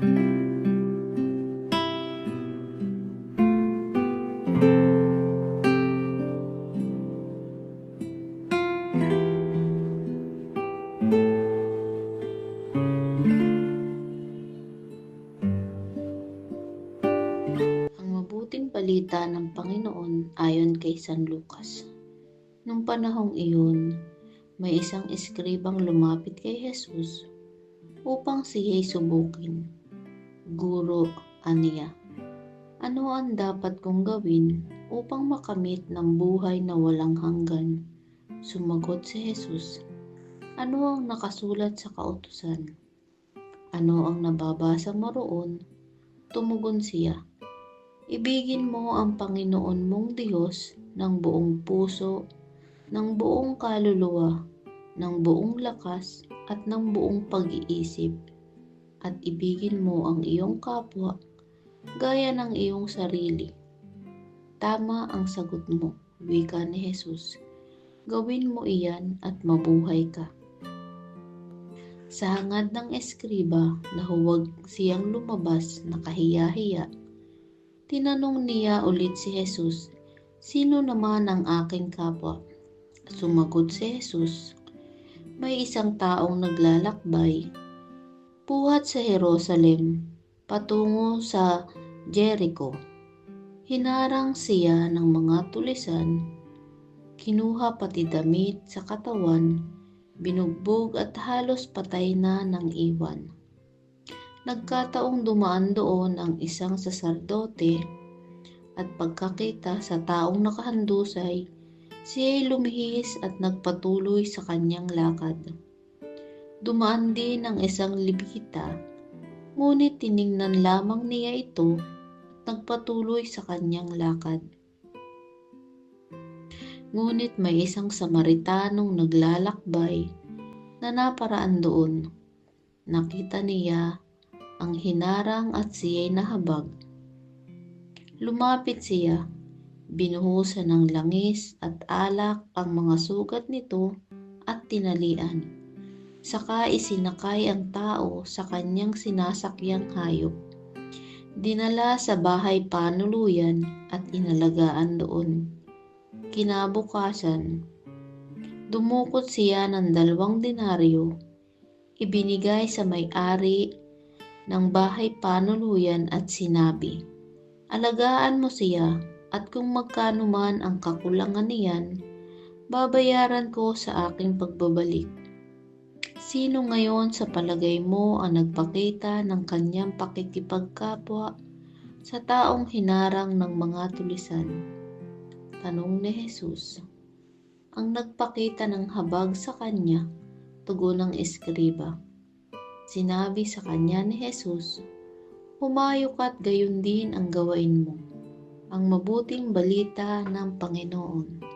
Ang mabuting balita ng Panginoon ayon kay San Lucas. Nung panahong iyon, may isang eskribang lumapit kay Jesus upang siya'y subukin. Guro, aniya, ano ang dapat kong gawin upang makamit ng buhay na walang hanggan? Sumagot si Jesus, ano ang nakasulat sa kautusan? Ano ang nababasa mo roon? Tumugon siya, ibigin mo ang Panginoon mong Diyos ng buong puso, ng buong kaluluwa, ng buong lakas at ng buong pag-iisip, at ibigin mo ang iyong kapwa gaya ng iyong sarili. Tama ang sagot mo, wika ni Jesus. Gawin mo iyan at mabuhay ka. Sa hangad ng eskriba na huwag siyang lumabas na kahiya-hiya, tinanong niya ulit si Jesus, sino naman ang aking kapwa? Sumagot si Jesus, may isang taong naglalakbay buhat sa Jerusalem patungo sa Jericho. Hinarang siya ng mga tulisan, kinuha pati damit sa katawan, binugbog at halos patay na ng iwan. Nagkataong dumaan doon ang isang saserdote at pagkakita sa taong nakahandusay, siya'y lumihis at nagpatuloy sa kanyang lakad. Dumaan din ang isang Levita, ngunit tiningnan lamang niya ito at nagpatuloy sa kanyang lakad. Ngunit may isang Samaritanong naglalakbay na naparaan doon. Nakita niya ang hinarang at siya'y nahabag. Lumapit siya, binuhusan ng langis at alak ang mga sugat nito at tinalian. Saka isinakay ang tao sa kanyang sinasakyang hayop. Dinala sa bahay panuluyan at inalagaan doon. Kinabukasan, dumukot siya ng 2 denaryo, ibinigay sa may-ari ng bahay panuluyan at sinabi, alagaan mo siya at kung magkano man ang kakulangan niyan, babayaran ko sa aking pagbabalik. Sino ngayon sa palagay mo ang nagpakita ng kanyang pakikipagkapwa sa taong hinarang ng mga tulisan? Tanong ni Jesus. Ang nagpakita ng habag sa kanya, tugon ng eskriba. Sinabi sa kanya ni Jesus, humayo ka't gayon din ang gawain mo. Ang mabuting balita ng Panginoon.